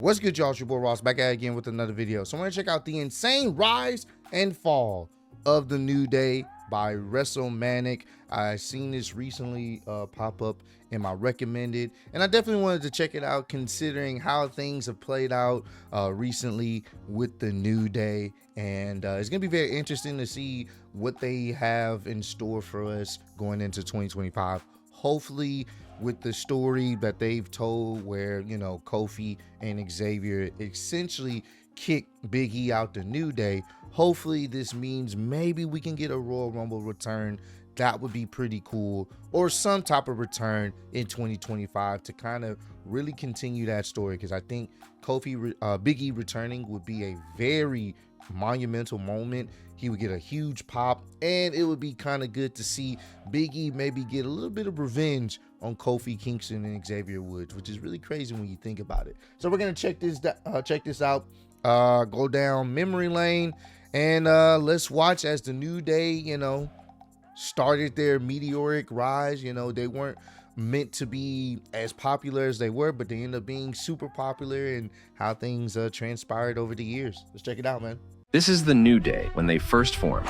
What's good, y'all? It's your boy Ross back at it again with another video. So I want to check out the insane rise and fall of the New Day by WrestleManic. I seen this recently pop up in my recommended, and I definitely wanted to check it out considering how things have played out recently with the New Day. And it's gonna be very interesting to see what they have in store for us going into 2025. Hopefully with the story that they've told where, you know, Kofi and Xavier essentially kick Big E out the New Day. Hopefully this means maybe we can get a Royal Rumble return. That would be pretty cool, or some type of return in 2025 to kind of really continue that story, because I think Big E returning would be a very monumental moment. He would get a huge pop, and it would be kind of good to see Big E maybe get a little bit of revenge on Kofi Kingston and Xavier Woods, which is really crazy when you think about it. So we're gonna check this out, go down memory lane, and let's watch as the New Day, you know, started their meteoric rise. You know, they weren't meant to be as popular as they were, but they ended up being super popular, and how things transpired over the years. Let's check it out, man. This is the New Day when they first formed.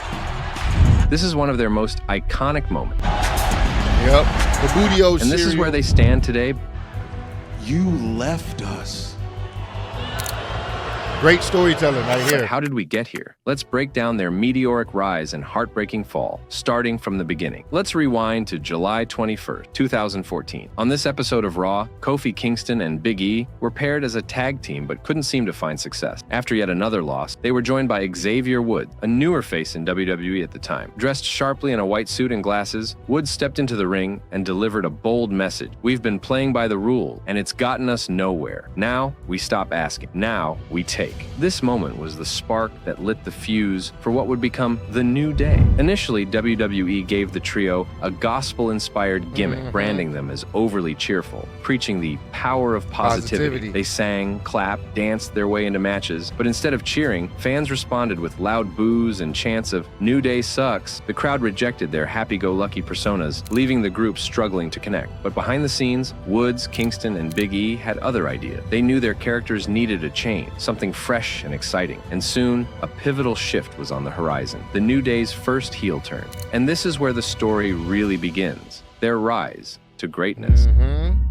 This is one of their most iconic moments. Yep, the Booty-O And this is where they stand today. You left us. Great storytelling right here. But how did we get here? Let's break down their meteoric rise and heartbreaking fall, starting from the beginning. Let's rewind to July 21st, 2014. On this episode of Raw, Kofi Kingston and Big E were paired as a tag team but couldn't seem to find success. After yet another loss, they were joined by Xavier Woods, a newer face in WWE at the time. Dressed sharply in a white suit and glasses, Woods stepped into the ring and delivered a bold message. We've been playing by the rules, and it's gotten us nowhere. Now, we stop asking. Now, we take. This moment was the spark that lit the fuse for what would become the New Day. Initially, WWE gave the trio a gospel-inspired gimmick, branding them as overly cheerful, preaching the power of positivity. They sang, clapped, danced their way into matches, but instead of cheering, fans responded with loud boos and chants of "New Day sucks." The crowd rejected their happy-go-lucky personas, leaving the group struggling to connect. But behind the scenes, Woods, Kingston, and Big E had other ideas. They knew their characters needed a change, something fresh and exciting. And soon, a pivotal shift was on the horizon, the New Day's first heel turn. And this is where the story really begins, their rise to greatness.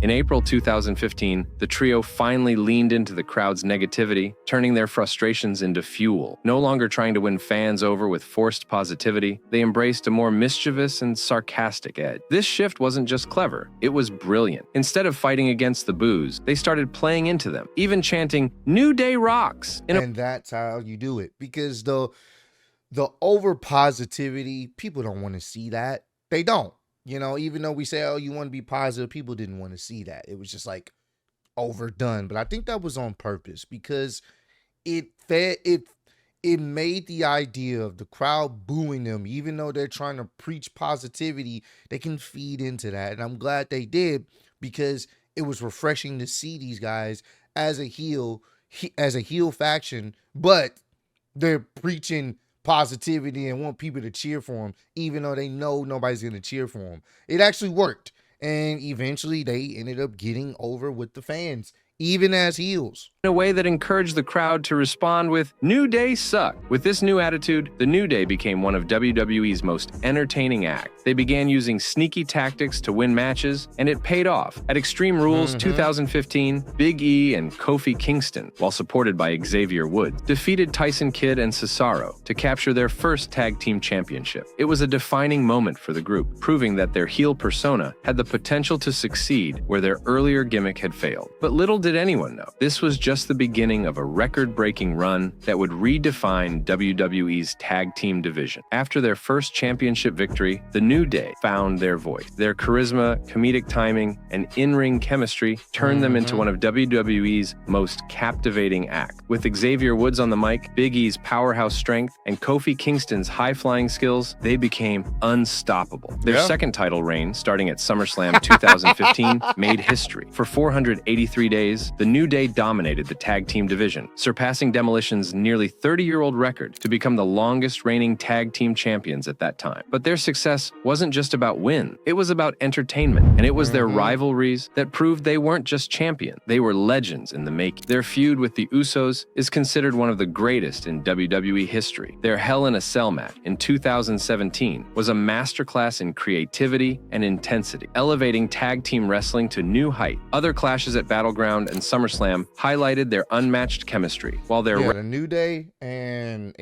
In April 2015, the trio finally leaned into the crowd's negativity, turning their frustrations into fuel. No longer trying to win fans over with forced positivity, they embraced a more mischievous and sarcastic edge. This shift wasn't just clever, it was brilliant. Instead of fighting against the boos, they started playing into them, even chanting, "New Day rocks!" And that's how you do it, because the over positivity, people don't want to see that. They don't. You know, even though we say, oh, you want to be positive, people didn't want to see that. It was just like overdone. But I think that was on purpose, because it made the idea of the crowd booing them, even though they're trying to preach positivity, they can feed into that. And I'm glad they did, because it was refreshing to see these guys as a heel faction, but they're preaching positivity and want people to cheer for him, even though they know nobody's going to cheer for him. It actually worked, and eventually they ended up getting over with the fans, even as heels. In a way that encouraged the crowd to respond with, "New Day suck." With this new attitude, the New Day became one of WWE's most entertaining acts. They began using sneaky tactics to win matches, and it paid off. At Extreme Rules 2015, Big E and Kofi Kingston, while supported by Xavier Woods, defeated Tyson Kidd and Cesaro to capture their first tag team championship. It was a defining moment for the group, proving that their heel persona had the potential to succeed where their earlier gimmick had failed. But little did anyone know, this was just the beginning of a record-breaking run that would redefine WWE's tag team division. After their first championship victory, the New Day found their voice. Their charisma, comedic timing, and in-ring chemistry turned them into one of WWE's most captivating acts. With Xavier Woods on the mic, Big E's powerhouse strength, and Kofi Kingston's high-flying skills, they became unstoppable. Their second title reign, starting at SummerSlam 2015, made history. For 483 days, days, the New Day dominated the tag team division, surpassing Demolition's nearly 30-year-old record to become the longest-reigning tag team champions at that time. But their success wasn't just about win, it was about entertainment, and it was their rivalries that proved they weren't just champions, they were legends in the making. Their feud with the Usos is considered one of the greatest in WWE history. Their Hell in a Cell match in 2017 was a masterclass in creativity and intensity, elevating tag team wrestling to new heights. Other clashes at Battleground and SummerSlam highlighted their unmatched chemistry, while their the New Day and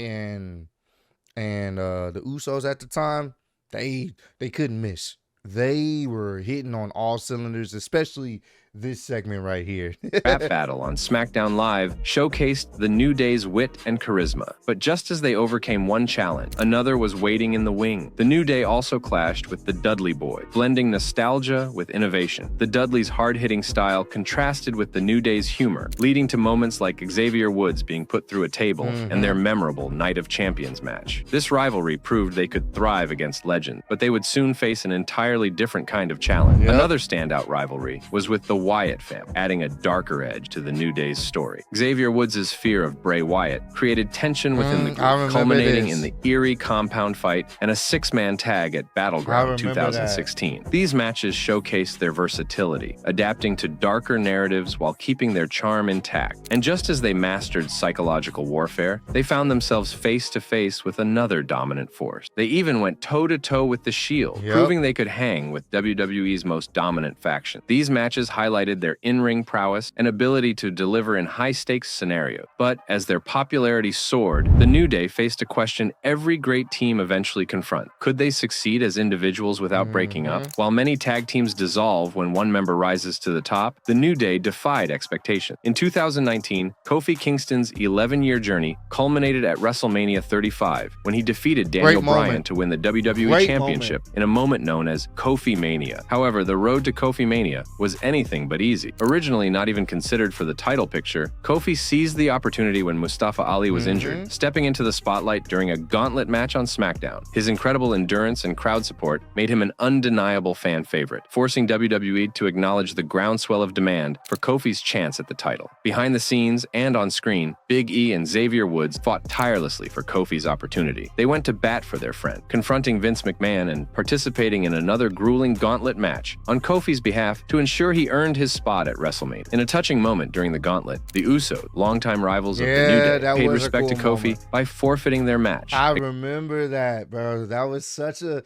the Usos at the time, they couldn't miss. They were hitting on all cylinders, especially this segment right here. rap battle on SmackDown Live showcased the New Day's wit and charisma. But just as they overcame one challenge, another was waiting in the wing. The New Day also clashed with the Dudley Boyz, blending nostalgia with innovation. The Dudleys' hard-hitting style contrasted with the New Day's humor, leading to moments like Xavier Woods being put through a table and their memorable Night of Champions match. This rivalry proved they could thrive against legends, but they would soon face an entirely different kind of challenge. Another standout rivalry was with the Wyatt family, adding a darker edge to the New Day's story. Xavier Woods' fear of Bray Wyatt created tension within the group, culminating in the eerie compound fight and a six-man tag at Battleground 2016. These matches showcased their versatility, adapting to darker narratives while keeping their charm intact. And just as they mastered psychological warfare, they found themselves face-to-face with another dominant force. They even went toe-to-toe with The Shield, proving they could hang with WWE's most dominant faction. These matches highlighted their in-ring prowess and ability to deliver in high-stakes scenarios. But as their popularity soared, the New Day faced a question every great team eventually confronts. Could they succeed as individuals without breaking up? While many tag teams dissolve when one member rises to the top, the New Day defied expectations. In 2019, Kofi Kingston's 11-year journey culminated at WrestleMania 35 when he defeated Daniel Bryan to win the WWE Championship in a moment known as Kofi Mania. However, the road to Kofi Mania was anything but easy. Originally not even considered for the title picture, Kofi seized the opportunity when Mustafa Ali was injured, stepping into the spotlight during a gauntlet match on SmackDown. His incredible endurance and crowd support made him an undeniable fan favorite, forcing WWE to acknowledge the groundswell of demand for Kofi's chance at the title. Behind the scenes and on screen, Big E and Xavier Woods fought tirelessly for Kofi's opportunity. They went to bat for their friend, confronting Vince McMahon and participating in another grueling gauntlet match on Kofi's behalf to ensure he earned his spot at WrestleMania. In a touching moment during the gauntlet, the Usos, longtime rivals of the New Day, paid respect to Kofi by forfeiting their match. I remember that, bro. That was such a...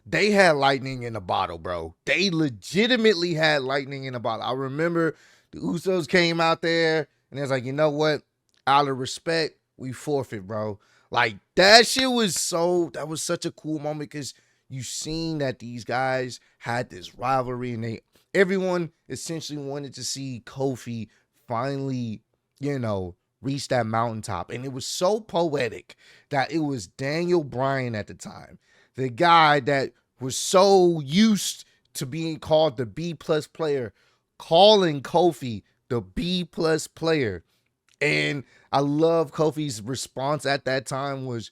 They had lightning in a bottle, bro. They legitimately had lightning in a bottle. I remember the Usos came out there and it was like, you know what? Out of respect, we forfeit, bro. Like, that was such a cool moment because you seen that these guys had this rivalry and everyone essentially wanted to see Kofi finally, reach that mountaintop. And it was so poetic that it was Daniel Bryan at the time, the guy that was so used to being called the B+ player, calling Kofi the B+ player. And I love Kofi's response at that time was,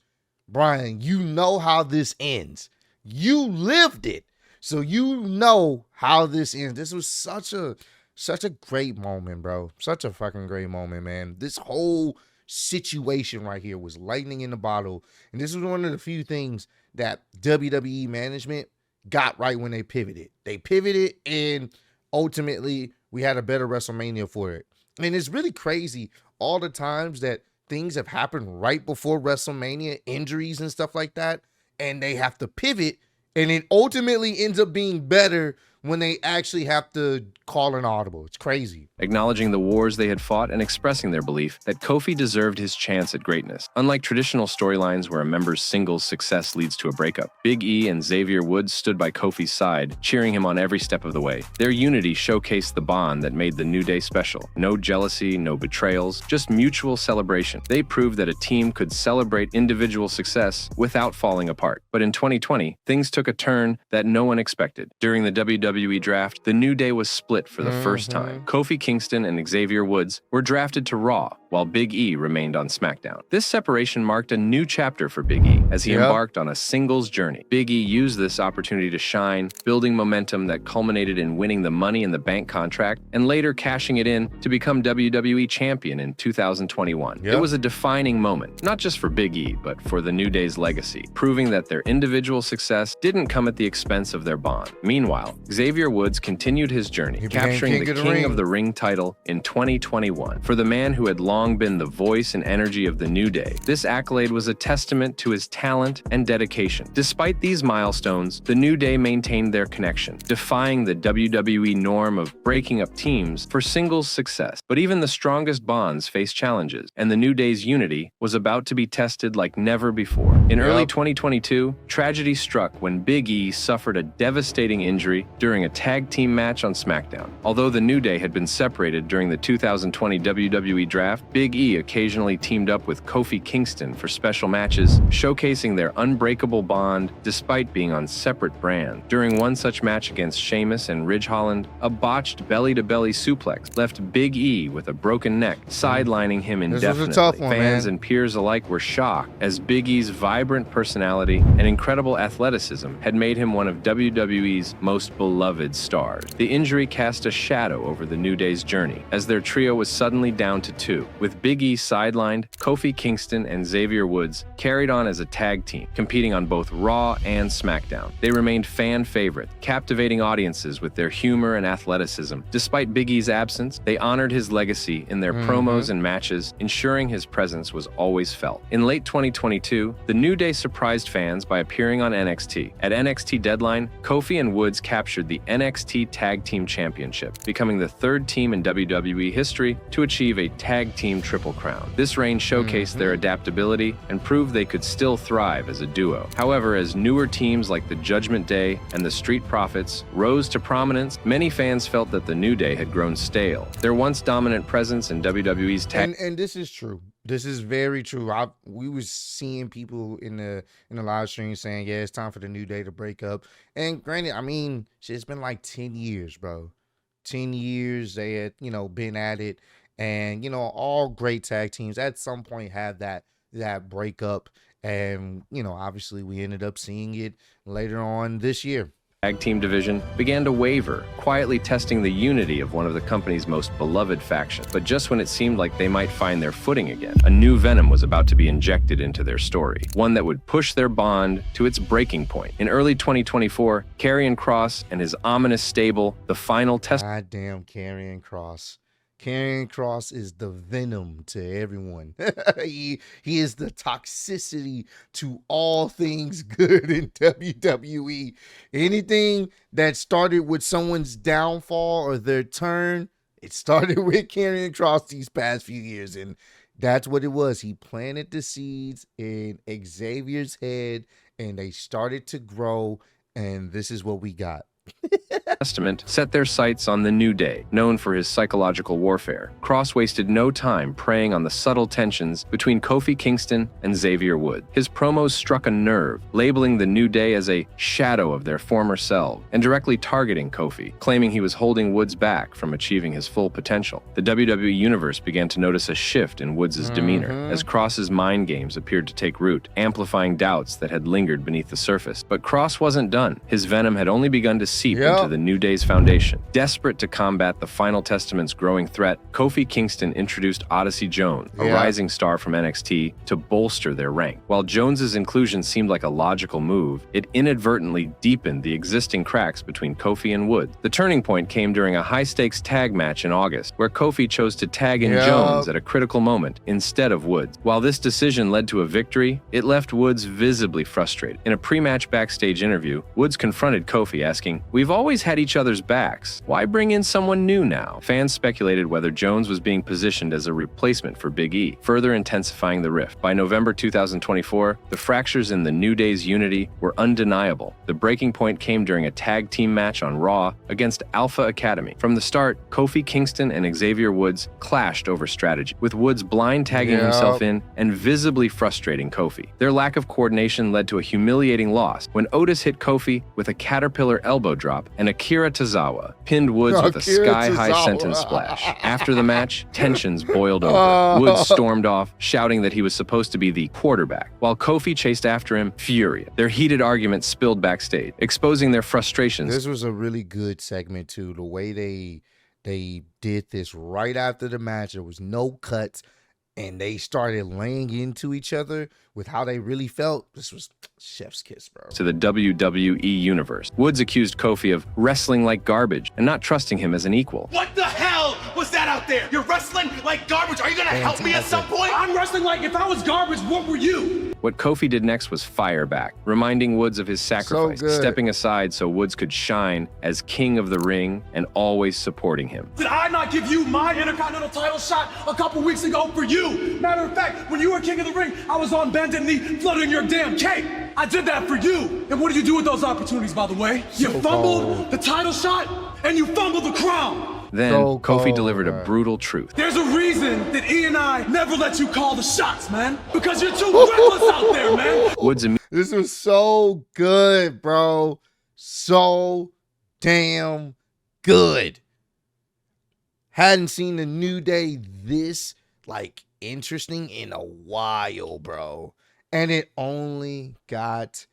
Bryan, you know how this ends. You lived it. So you know how this ends. This was such a great moment, bro. Such a fucking great moment, man. This whole situation right here was lightning in the bottle. And this was one of the few things that WWE management got right when they pivoted. They pivoted and ultimately we had a better WrestleMania for it. And it's really crazy all the times that things have happened right before WrestleMania, injuries and stuff like that, and they have to pivot, and it ultimately ends up being better when they actually have to call an audible. It's crazy. Acknowledging the wars they had fought and expressing their belief that Kofi deserved his chance at greatness. Unlike traditional storylines where a member's singles success leads to a breakup, Big E and Xavier Woods stood by Kofi's side, cheering him on every step of the way. Their unity showcased the bond that made the New Day special. No jealousy, no betrayals, just mutual celebration. They proved that a team could celebrate individual success without falling apart. But in 2020, things took a turn that no one expected. During the WWE WWE draft, the New Day was split for the first time. Kofi Kingston and Xavier Woods were drafted to Raw, while Big E remained on SmackDown. This separation marked a new chapter for Big E as he embarked on a singles journey. Big E used this opportunity to shine, building momentum that culminated in winning the Money in the Bank contract and later cashing it in to become WWE Champion in 2021. It was a defining moment, not just for Big E, but for the New Day's legacy, proving that their individual success didn't come at the expense of their bond. Meanwhile, Xavier Woods continued his journey, capturing the King of the Ring title in 2021. For the man who had long been the voice and energy of the New Day, this accolade was a testament to his talent and dedication. Despite these milestones, the New Day maintained their connection, defying the WWE norm of breaking up teams for singles success. But even the strongest bonds face challenges, and the New Day's unity was about to be tested like never before. In early 2022, tragedy struck when Big E suffered a devastating injury during a tag team match on SmackDown. Although the New Day had been separated during the 2020 WWE draft, Big E occasionally teamed up with Kofi Kingston for special matches, showcasing their unbreakable bond despite being on separate brands. During one such match against Sheamus and Ridge Holland, a botched belly-to-belly suplex left Big E with a broken neck, sidelining him indefinitely. This was a tough one, Fans and peers alike were shocked, as Big E's vibrant personality and incredible athleticism had made him one of WWE's most beloved stars. The injury cast a shadow over the New Day's journey, as their trio was suddenly down to two. With Big E sidelined, Kofi Kingston and Xavier Woods carried on as a tag team, competing on both Raw and SmackDown. They remained fan favorite, captivating audiences with their humor and athleticism. Despite Big E's absence, they honored his legacy in their promos and matches, ensuring his presence was always felt. In late 2022, the New Day surprised fans by appearing on NXT. At NXT Deadline, Kofi and Woods captured the NXT Tag Team Championship, becoming the third team in WWE history to achieve a tag team triple crown. This reign showcased their adaptability and proved they could still thrive as a duo. However, as newer teams like the Judgment Day and the Street Profits rose to prominence, many fans felt that the New Day had grown stale. Their once dominant presence in WWE's tag and this is true. This is very true. We was seeing people in the live stream saying, yeah, it's time for the New Day to break up. And granted, I mean, shit, it's been like 10 years, bro. 10 years they had, been at it. And, all great tag teams at some point have that breakup. And, obviously we ended up seeing it later on this year. Tag team division began to waver, quietly testing the unity of one of the company's most beloved factions. But just when it seemed like they might find their footing again, a new venom was about to be injected into their story, one that would push their bond to its breaking point. In early 2024, Karrion Kross and his ominous stable, the Final Testament. Goddamn Karrion Kross. Kickin Kross is the venom to everyone. he is the toxicity to all things good in WWE. Anything that started with someone's downfall or their turn, it started with Kickin Kross these past few years. And that's what it was. He planted the seeds in Xavier's head and they started to grow. And this is what we got. Testament set their sights on the New Day, known for his psychological warfare. Kross wasted no time preying on the subtle tensions between Kofi Kingston and Xavier Woods. His promos struck a nerve, labeling the New Day as a shadow of their former selves, and directly targeting Kofi, claiming he was holding Woods back from achieving his full potential. The WWE Universe began to notice a shift in Woods' demeanor, as Kross's mind games appeared to take root, amplifying doubts that had lingered beneath the surface. But Kross wasn't done. His venom had only begun to seep into the New Day's foundation. Desperate to combat the Final Testament's growing threat, Kofi Kingston introduced Odyssey Jones, a rising star from NXT, to bolster their rank. While Jones's inclusion seemed like a logical move, it inadvertently deepened the existing cracks between Kofi and Woods. The turning point came during a high-stakes tag match in August, where Kofi chose to tag in Jones at a critical moment instead of Woods. While this decision led to a victory, it left Woods visibly frustrated. In a pre-match backstage interview, Woods confronted Kofi, asking, "We've always had each other's backs. Why bring in someone new now?" Fans speculated whether Jones was being positioned as a replacement for Big E, further intensifying the rift. By November 2024, the fractures in the New Day's unity were undeniable. The breaking point came during a tag team match on Raw against Alpha Academy. From the start, Kofi Kingston and Xavier Woods clashed over strategy, with Woods blind tagging himself in and visibly frustrating Kofi. Their lack of coordination led to a humiliating loss when Otis hit Kofi with a caterpillar elbow elbow drop, and Akira Tozawa pinned Woods with a sky-high senton splash. After the match, tensions boiled over. Woods stormed off, shouting that he was supposed to be the quarterback, while Kofi chased after him, furious. Their heated argument spilled backstage, exposing their frustrations. This was a really good segment, too. The way they did this right after the match, there was no cuts, and they started laying into each other with how they really felt. This was chef's kiss, bro. To the WWE Universe. Woods accused Kofi of wrestling like garbage and not trusting him as an equal. What the hell was that out there? You're wrestling like garbage. Are you gonna help me at some point? I'm wrestling like if I was garbage, what were you? What Kofi did next was fire back, reminding Woods of his sacrifice, stepping aside so Woods could shine as king of the ring and always supporting him. Did I not give you my Intercontinental title shot a couple weeks ago for you? Matter of fact, when you were king of the ring, I was on bended knee, fluttering your damn cape. I did that for you. And what did you do with those opportunities, by the way? You fumbled the title shot, and you fumbled the crown. Then, Kofi delivered a brutal truth. There's a reason that E and I never let you call the shots, man. Because you're too reckless out there, man. Woods This was so good, bro. So damn good. Hadn't seen the New Day this, like, interesting in a while, bro. And it only got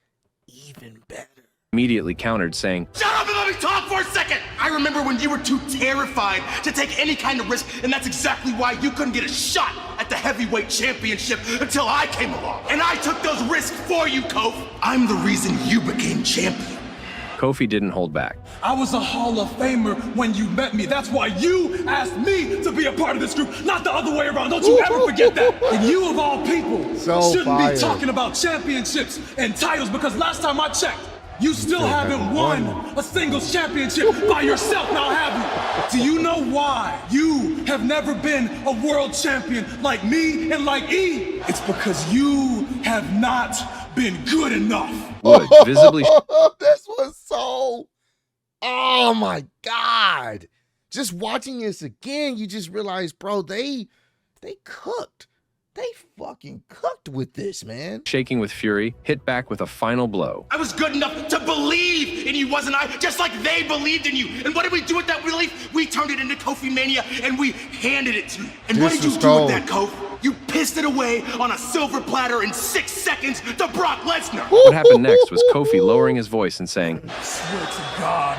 even better. Immediately countered, saying, "Shut up and let me talk for a second! I remember when you were too terrified to take any kind of risk, and that's exactly why you couldn't get a shot at the heavyweight championship until I came along. And I took those risks for you, Kof. I'm the reason you became champion." Kofi didn't hold back. I was a Hall of Famer when you met me. That's why you asked me to be a part of this group, not the other way around. Don't you ever forget that. And you, of all people, shouldn't be talking about championships and titles, because last time I checked, you still haven't won a singles championship by yourself, now have you? Do you know why you have never been a world champion like me and like E? It's because you have not been good enough. Woods visibly This was so, oh my God. Just watching this again, you just realize, bro, they cooked. They fucking cooked with this, man. shaking with fury, hit back with a final blow. I was good enough to believe in you, wasn't I? Just like they believed in you. And what did we do with that belief? We turned it into Kofi Mania and we handed it to you. And what did you do with that, Kofi? You pissed it away on a silver platter in 6 seconds to Brock Lesnar. What happened next was Kofi lowering his voice and saying, I swear to God,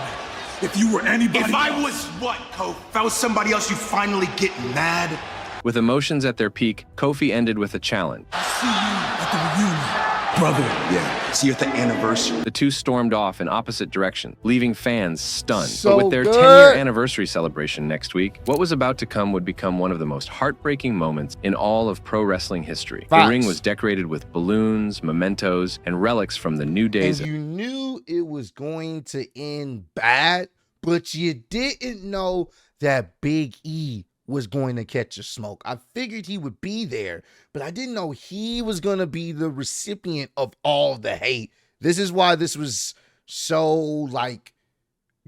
if you were anybody else. If I was what, Kofi? If I was somebody else, you finally get mad? With emotions at their peak, Kofi ended with a challenge. I'll see you at the reunion, brother. Yeah, see you at the anniversary. The two stormed off in opposite directions, leaving fans stunned. So but with their good. 10-year anniversary celebration next week, what was about to come would become one of the most heartbreaking moments in all of pro wrestling history. Facts. The ring was decorated with balloons, mementos, and relics from the New Day's. And you knew it was going to end bad, but you didn't know that Big E was going to catch a smoke. I figured he would be there, but I didn't know he was going to be the recipient of all the hate. This is why this was so, like,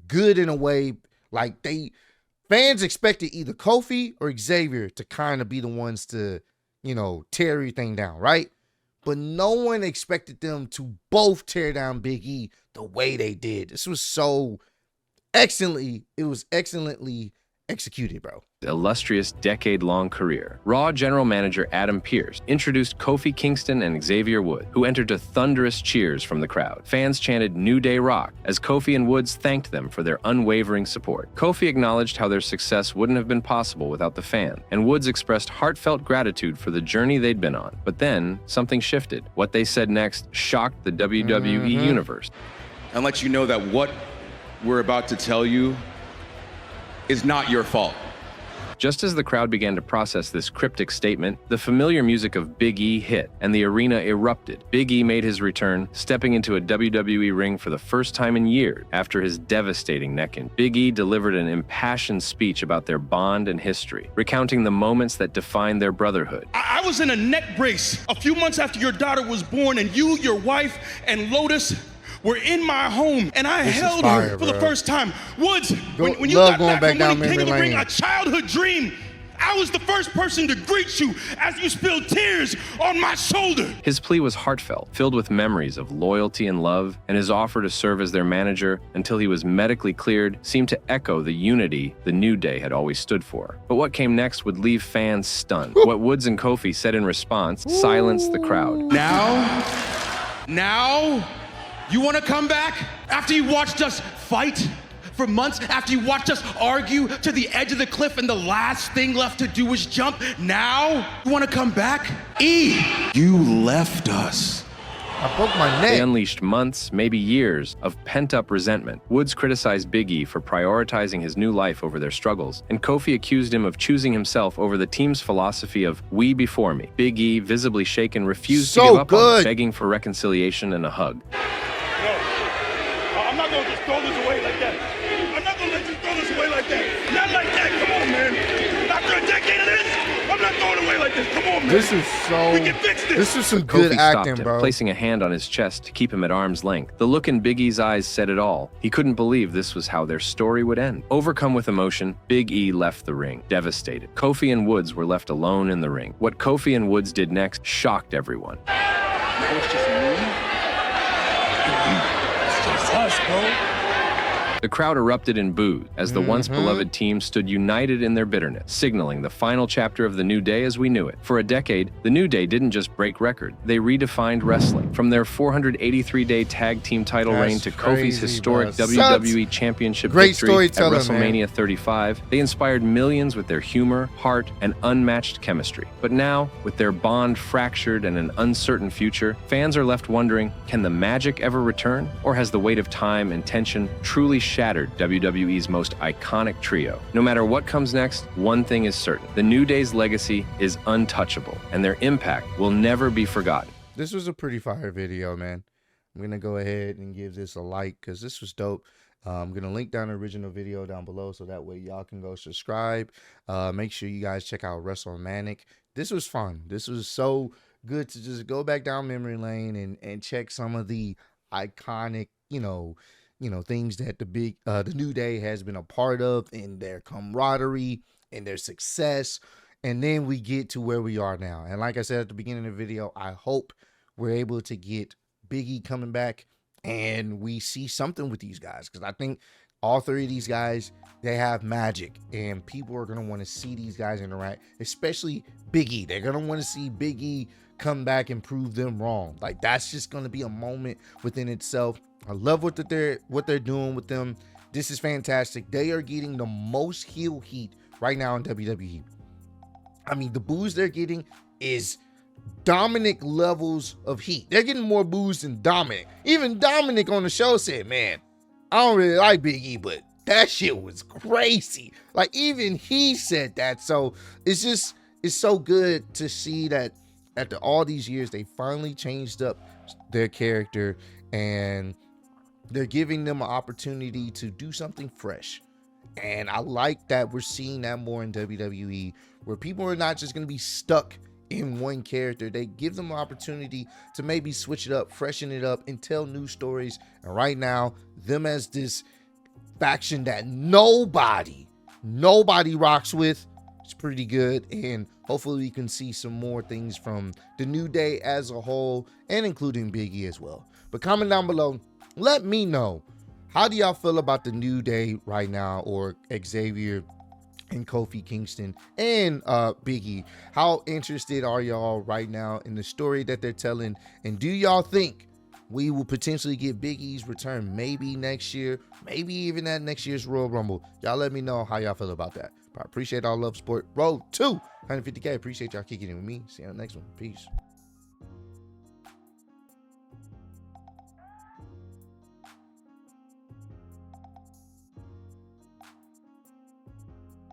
good in a way. Like, fans expected either Kofi or Xavier to kind of be the ones to, you know, tear everything down, right? But no one expected them to both tear down Big E the way they did. This was so excellently executed, bro. Illustrious decade-long career. Raw general manager Adam Pearce introduced Kofi Kingston and Xavier Woods, who entered to thunderous cheers from the crowd. Fans chanted New Day Rock as Kofi and Woods thanked them for their unwavering support. Kofi acknowledged how their success wouldn't have been possible without the fan, and Woods expressed heartfelt gratitude for the journey they'd been on. But then, something shifted. What they said next shocked the WWE universe. And let you know that what we're about to tell you is not your fault. Just as the crowd began to process this cryptic statement, the familiar music of Big E hit, and the arena erupted. Big E made his return, stepping into a WWE ring for the first time in years after his devastating neck injury. Big E delivered an impassioned speech about their bond and history, recounting the moments that defined their brotherhood. I was in a neck brace a few months after your daughter was born, and you, your wife, and Lotus were in my home, and I held her for the first time. Woods, when you got back from winning King of the Ring, a childhood dream I was the first person to greet you as you spilled tears on my shoulder. His plea was heartfelt, filled with memories of loyalty and love, and his offer to serve as their manager until he was medically cleared seemed to echo the unity the New Day had always stood for. But what came next would leave fans stunned. What Woods and Kofi said in response silenced the crowd. Now, you want to come back after you watched us fight for months, after you watched us argue to the edge of the cliff and the last thing left to do was jump? Now, you want to come back? You left us. I broke my neck. They unleashed months, maybe years, of pent-up resentment. Woods criticized Big E for prioritizing his new life over their struggles, and Kofi accused him of choosing himself over the team's philosophy of "we before me." Big E, visibly shaken, refused to give up on it, begging for reconciliation and a hug. No, I'm not going to just throw this away like that. I'm not going to let you throw this away like that. Not like that. Come on, man. After a decade of this, I'm not throwing it away like this. Come on, man. This is so. We can fix this. This is some good Kofi acting, stopped him, bro. placing a hand on his chest to keep him at arm's length. The look in Big E's eyes said it all. He couldn't believe this was how their story would end. Overcome with emotion, Big E left the ring, devastated. Kofi and Woods were left alone in the ring. What Kofi and Woods did next shocked everyone. It's just me. It's just us, bro. The crowd erupted in boos as the once beloved team stood united in their bitterness, signaling the final chapter of the New Day as we knew it. For a decade, the New Day didn't just break record, they redefined wrestling. From their 483-day tag team title reign to Kofi's historic WWE Championship victory at WrestleMania 35, they inspired millions with their humor, heart, and unmatched chemistry. But now, with their bond fractured and an uncertain future, fans are left wondering, can the magic ever return? Or has the weight of time and tension truly shattered WWE's most iconic trio? No matter what comes next, one thing is certain. The New Day's legacy is untouchable, and their impact will never be forgotten. This was a pretty fire video, man. I'm going to go ahead and give this a like because this was dope. I'm going to link down the original video down below so that way y'all can go subscribe. Make sure you guys check out WrestleManic. This was fun. This was so good to just go back down memory lane and check some of the iconic, things that the New Day has been a part of in their camaraderie and their success. And then we get to where we are now. And like I said at the beginning of the video, I hope we're able to get Big E coming back and we see something with these guys. Because I think all three of these guys, they have magic. And people are going to want to see these guys interact, especially Big E. They're going to want to see Big E come back and prove them wrong. Like, that's just going to be a moment within itself. I love what they're doing with them. This is fantastic. They are getting the most heel heat right now in WWE. I mean, the boos they're getting is Dominic levels of heat. They're getting more boos than Dominic. Even Dominic on the show said, man, I don't really like Big E, but that shit was crazy. Like, even he said that. So it's so good to see that after all these years, they finally changed up their character and they're giving them an opportunity to do something fresh. And I like that we're seeing that more in WWE, where people are not just going to be stuck in one character. They give them an opportunity to maybe switch it up, freshen it up, and tell new stories. And right now, them as this faction that nobody rocks with, it's pretty good. And hopefully we can see some more things from the New Day as a whole, and including Big E as well. But comment down below, let me know, how do y'all feel about the New Day right now, or Xavier and Kofi Kingston and Big E? How interested are y'all right now in the story that they're telling? And do y'all think we will potentially get Big E's return maybe next year, maybe even at next year's Royal Rumble? Y'all let me know how y'all feel about that. But I appreciate all love, support. Road to 150K. Appreciate y'all kicking it with me. See you on the next one. Peace.